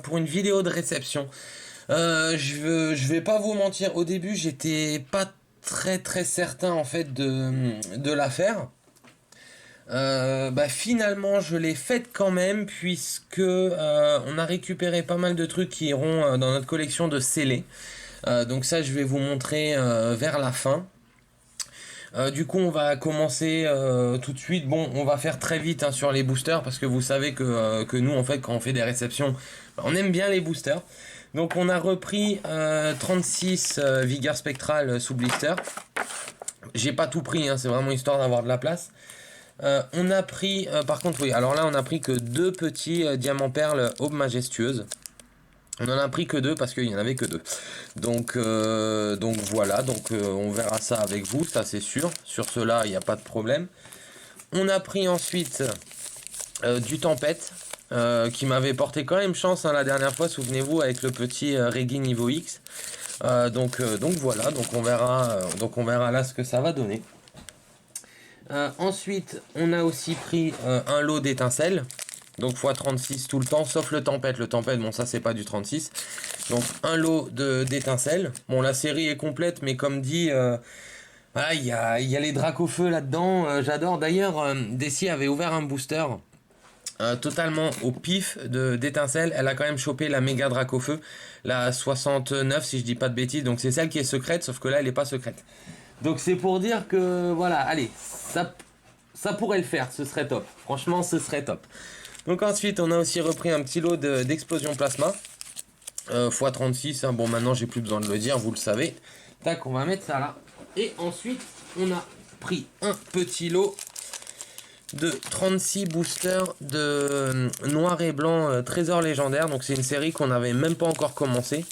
pour une vidéo de réception. Je vais pas vous mentir, au début j'étais pas très certain en fait de la faire. Finalement je l'ai faite quand même puisque on a récupéré pas mal de trucs qui iront dans notre collection de scellés. Donc ça je vais vous montrer vers la fin. Du coup on va commencer tout de suite. Bon, on va faire très vite hein, sur les boosters parce que vous savez que nous en fait quand on fait des réceptions, on aime bien les boosters. Donc on a repris 36 vigueur spectrale sous blister. J'ai pas tout pris, hein, c'est vraiment histoire d'avoir de la place. On a pris, par contre oui, alors là on a pris que deux petits diamants perles aube majestueuse. On en a pris que deux parce qu'il n'y en avait que deux. Donc voilà, on verra ça avec vous, ça c'est sûr. Sur cela, il n'y a pas de problème. On a pris ensuite du tempête, qui m'avait porté quand même chance hein, la dernière fois, souvenez-vous, avec le petit Reggie niveau X. Donc voilà, donc on verra là ce que ça va donner. Ensuite, on a aussi pris un lot d'étincelles. Donc x36 tout le temps, sauf le tempête. Le tempête, bon ça c'est pas du 36. Donc un lot d'étincelles. Bon la série est complète, mais comme dit, voilà, il y a les Dracofeu là-dedans. J'adore. D'ailleurs, Desi avait ouvert un booster totalement au pif d'étincelles. Elle a quand même chopé la méga Dracofeu, la 69 si je dis pas de bêtises. Donc c'est celle qui est secrète, sauf que là elle est pas secrète. Donc c'est pour dire que voilà, allez, ça pourrait le faire, ce serait top. Franchement, ce serait top. Donc ensuite, on a aussi repris un petit lot d'explosion plasma. x36, hein. Bon maintenant j'ai plus besoin de le dire, vous le savez. Tac, on va mettre ça là. Et ensuite, on a pris un petit lot de 36 boosters de noir et blanc trésor légendaire. Donc c'est une série qu'on n'avait même pas encore commencé.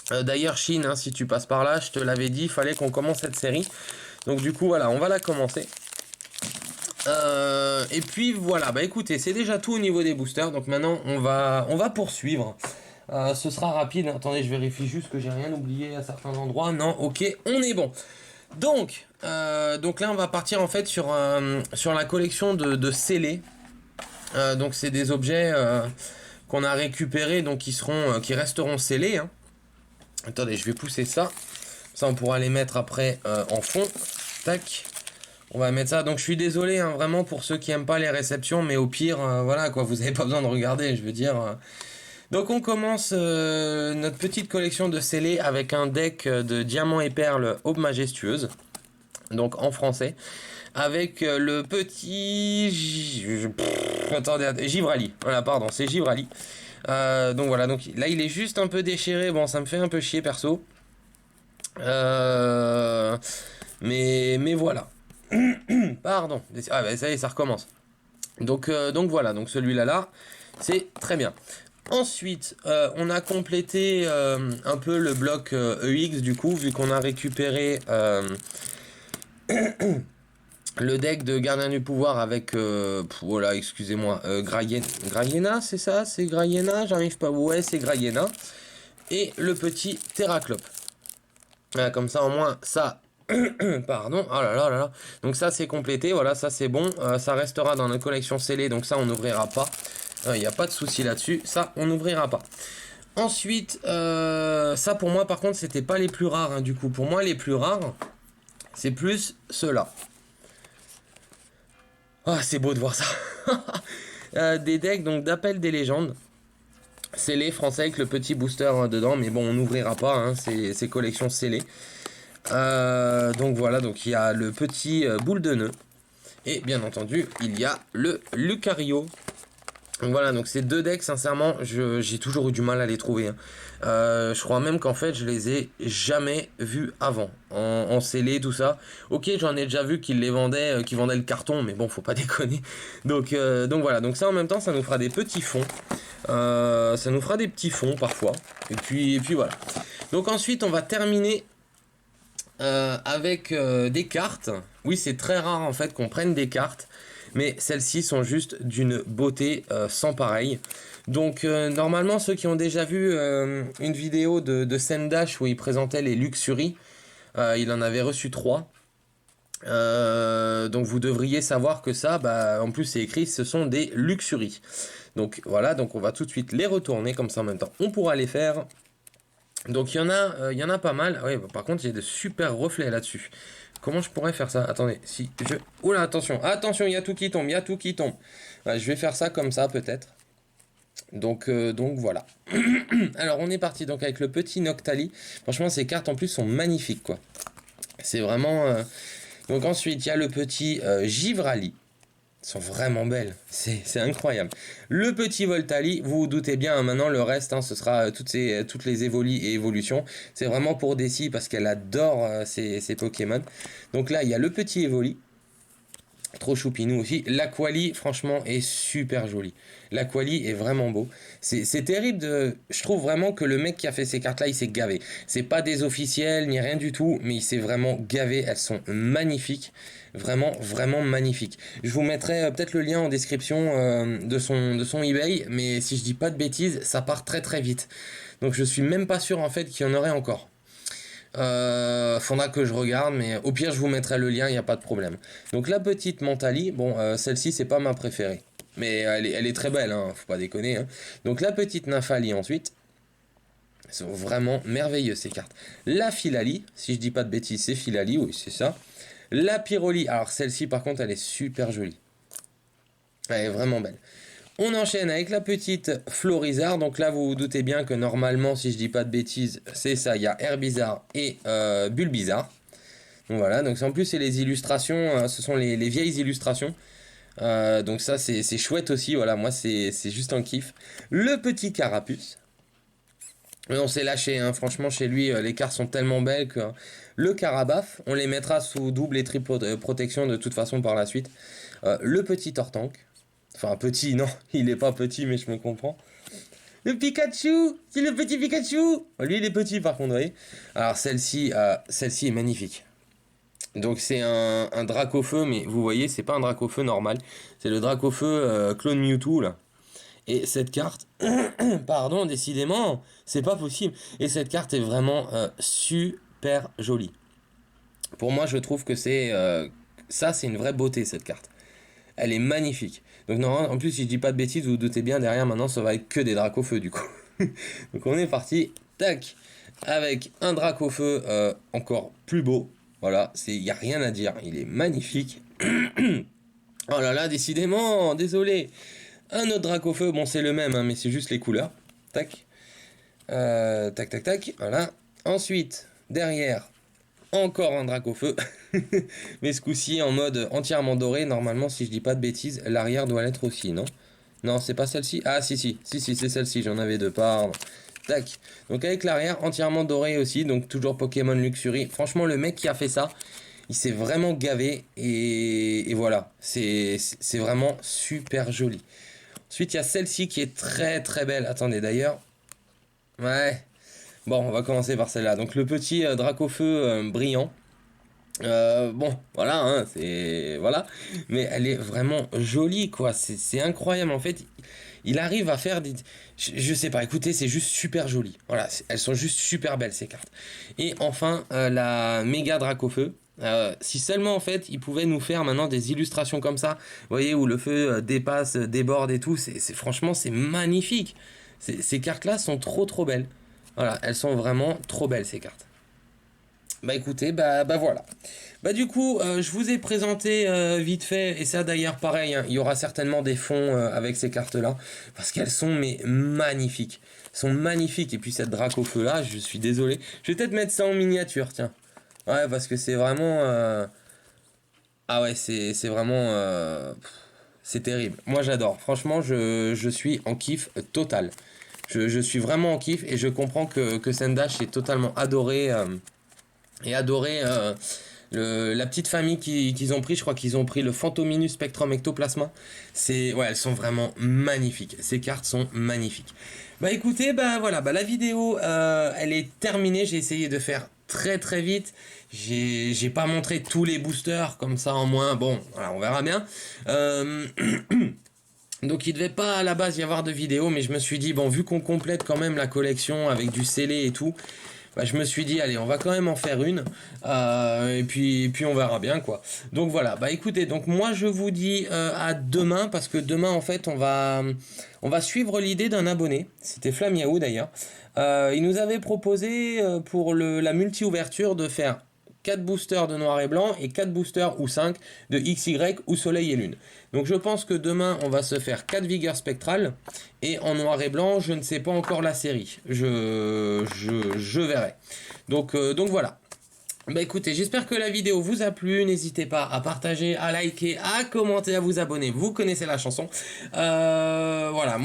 D'ailleurs Chine, hein, si tu passes par là, je te l'avais dit, il fallait qu'on commence cette série. Donc du coup voilà, on va la commencer. Et puis voilà, bah écoutez, c'est déjà tout au niveau des boosters. Donc maintenant on va poursuivre. Ce sera rapide. Attendez, je vérifie juste que j'ai rien oublié à certains endroits. Non, ok, on est bon. Donc là on va partir en fait sur la collection de scellés. Donc c'est des objets qu'on a récupérés, donc qui resteront scellés. Hein. Attendez, je vais pousser ça. Ça on pourra les mettre après en fond. Tac. On va mettre ça. Donc je suis désolé hein, vraiment pour ceux qui aiment pas les réceptions, mais au pire, voilà quoi, vous avez pas besoin de regarder, je veux dire. Donc on commence notre petite collection de scellés avec un deck de diamants et perles aube majestueuse. Donc en français. Avec le petit... attendez, Givrali. Voilà, pardon, c'est Givrali. Donc voilà, donc là il est juste un peu déchiré. Bon, ça me fait un peu chier perso. Mais voilà. Pardon. Ah bah ça y est, ça recommence. Donc voilà, donc celui-là là, c'est très bien. Ensuite, on a complété un peu le bloc EX du coup, vu qu'on a récupéré le deck de Gardien du Pouvoir avec, voilà, excusez-moi, Grayena, c'est ça? C'est Grayena? J'arrive pas, ouais, c'est Grayena. Et le petit Terraclope. Voilà, comme ça, au moins, ça... Pardon, oh là là là là. Donc ça c'est complété, voilà, ça c'est bon. Ça restera dans notre collection scellée, donc ça on n'ouvrira pas. Il n'y a pas de souci là-dessus, ça on n'ouvrira pas. Ensuite, ça pour moi par contre c'était pas les plus rares, hein, du coup. Pour moi les plus rares, c'est plus ceux-là. Ah, c'est beau de voir ça. Des decks donc d'appel des légendes. Scellés français avec le petit booster dedans, mais bon on n'ouvrira pas, hein, c'est collection scellée. Donc voilà, donc il y a le petit boule de nœud. Et bien entendu, il y a le Lucario. Donc voilà, donc ces deux decks, sincèrement, j'ai toujours eu du mal à les trouver. Hein. Je crois même qu'en fait, je les ai jamais vus avant. En scellé, tout ça. Ok, j'en ai déjà vu qu'ils les vendaient, qu'ils vendaient le carton, mais bon, faut pas déconner. Donc voilà, donc ça en même temps, ça nous fera des petits fonds. Ça nous fera des petits fonds parfois. Et puis voilà. Donc ensuite, on va terminer avec des cartes. Oui, c'est très rare en fait qu'on prenne des cartes, mais celles-ci sont juste d'une beauté sans pareil. Donc normalement ceux qui ont déjà vu une vidéo de Sendash où il présentait les Luxury, il en avait reçu 3. Donc vous devriez savoir que ça, bah, en plus c'est écrit, ce sont des luxuries. Donc voilà, donc on va tout de suite les retourner comme ça en même temps. On pourra les faire. Donc il y en a pas mal. Ouais, bah, par contre, il y a de super reflets là-dessus. Comment je pourrais faire ça? Attendez, si je... Oula, attention, attention, il y a tout qui tombe, il y a tout qui tombe. Ouais, je vais faire ça comme ça peut-être. Donc voilà. Alors on est parti donc avec le petit Noctali. Franchement, ces cartes en plus sont magnifiques quoi. C'est vraiment... Donc ensuite, il y a le petit Givrali. Elles sont vraiment belles, c'est incroyable. Le petit Voltali, vous vous doutez bien, hein, maintenant le reste, hein, ce sera toutes les évolis et évolutions. C'est vraiment pour Desi parce qu'elle adore ces Pokémon. Donc là, il y a le petit Evoli, trop choupinou aussi. L'Aquali, franchement, est super joli. L'Aquali est vraiment beau. C'est terrible de... Je trouve vraiment que le mec qui a fait ces cartes-là, il s'est gavé. C'est pas des officiels, ni rien du tout, mais il s'est vraiment gavé. Elles sont magnifiques. Vraiment, vraiment magnifiques. Je vous mettrai peut-être le lien en description de son eBay, mais si je dis pas de bêtises, ça part très très vite. Donc je suis même pas sûr en fait qu'il y en aurait encore. Faudra que je regarde, mais au pire je vous mettrai le lien, il n'y a pas de problème. Donc la petite Mentali, bon celle-ci c'est pas ma préférée, mais elle est très belle, hein, faut pas déconner. Hein. Donc la petite Nymphali ensuite, elles sont vraiment merveilleuses ces cartes. La Filali, si je dis pas de bêtises c'est Filali, oui c'est ça. La Pyroli, alors celle-ci par contre elle est super jolie, elle est vraiment belle. On enchaîne avec la petite Florizard. Donc là, vous vous doutez bien que normalement, si je dis pas de bêtises, c'est ça. Il y a Herbizarre et Bulbizarre. Donc voilà. Donc en plus, c'est les illustrations. Ce sont les vieilles illustrations. Donc ça, c'est chouette aussi. Voilà, moi, c'est juste un kiff. Le petit Carapuce. Mais on s'est lâché. Hein. Franchement, chez lui, les cartes sont tellement belles que... Le Carabaf, on les mettra sous double et triple protection de toute façon par la suite. Le petit Tortank. Enfin, petit, non, il est pas petit, mais je me comprends. Le Pikachu, c'est le petit Pikachu. Lui, il est petit, par contre, vous voyez. Alors, celle-ci est magnifique. Donc, c'est un Dracofeu, mais vous voyez, c'est pas un Dracofeu normal. C'est le Dracofeu clone Mewtwo, là. Et cette carte, pardon, décidément, c'est pas possible. Et cette carte est vraiment super jolie. Pour moi, je trouve que ça, c'est une vraie beauté, cette carte. Elle est magnifique. Donc normalement, en plus, si je dis pas de bêtises, vous vous doutez bien, derrière maintenant, ça va être que des Dracofeu du coup. Donc on est parti, tac, avec un Dracofeu encore plus beau. Voilà, il n'y a rien à dire, il est magnifique. Oh là là, décidément, désolé. Un autre Dracofeu, bon c'est le même, hein, mais c'est juste les couleurs. Tac, tac, tac, tac, voilà. Ensuite, derrière, encore un Dracofeu. Mais ce coup-ci en mode entièrement doré. Normalement, si je dis pas de bêtises, l'arrière doit l'être aussi, non? Non, c'est pas celle-ci. Ah, si, c'est celle-ci. J'en avais deux, pardon. Tac. Donc avec l'arrière entièrement doré aussi. Donc toujours Pokémon Luxury. Franchement, le mec qui a fait ça, il s'est vraiment gavé. Et voilà. C'est vraiment super joli. Ensuite, il y a celle-ci qui est très très belle. Attendez, d'ailleurs. Ouais. Bon, on va commencer par celle-là. Donc le petit Dracofeu brillant. Bon, voilà, hein, c'est... Voilà. Mais elle est vraiment jolie, quoi. C'est incroyable, en fait. Il arrive à faire des... Je sais pas, écoutez, c'est juste super joli. Voilà, elles sont juste super belles, ces cartes. Et enfin, la méga Dracofeu. Si seulement, en fait, il pouvait nous faire maintenant des illustrations comme ça, vous voyez, où le feu dépasse, déborde et tout, franchement, c'est magnifique. Ces cartes-là sont trop, trop belles. Voilà, elles sont vraiment trop belles, ces cartes. Bah écoutez, bah voilà. Bah du coup, je vous ai présenté vite fait, et ça d'ailleurs pareil, hein, il y aura certainement des fonds avec ces cartes-là, parce qu'elles sont mais magnifiques. Elles sont magnifiques, et puis cette Dracofeu là, je suis désolé. Je vais peut-être mettre ça en miniature, tiens. Ouais, parce que c'est vraiment... Ah ouais, c'est vraiment... C'est terrible. Moi j'adore. Franchement, je suis en kiff total. Je suis vraiment en kiff, et je comprends que Sendash est totalement adoré... et adoré la petite famille qu'ils ont pris. Je crois qu'ils ont pris le Phantominus Spectrum Ectoplasma. Ouais, elles sont vraiment magnifiques. Ces cartes sont magnifiques. Bah écoutez, bah voilà, bah la vidéo elle est terminée. J'ai essayé de faire très très vite. J'ai pas montré tous les boosters comme ça en moins. Bon, voilà, on verra bien. Donc il devait pas à la base y avoir de vidéo, mais je me suis dit, bon, vu qu'on complète quand même la collection avec du scellé et tout, bah, je me suis dit, allez, on va quand même en faire une. Et puis on verra bien, quoi. Donc voilà, bah écoutez, donc moi je vous dis à demain, parce que demain, en fait, on va suivre l'idée d'un abonné. C'était Flamiaou d'ailleurs. Il nous avait proposé pour la multi-ouverture de faire 4 boosters de noir et blanc et 4 boosters ou 5 de XY ou soleil et lune. Donc je pense que demain on va se faire 4 vigueurs spectrales et en noir et blanc je ne sais pas encore la série. Je verrai. Donc voilà. Bah écoutez, j'espère que la vidéo vous a plu. N'hésitez pas à partager, à liker, à commenter, à vous abonner. Vous connaissez la chanson. Voilà.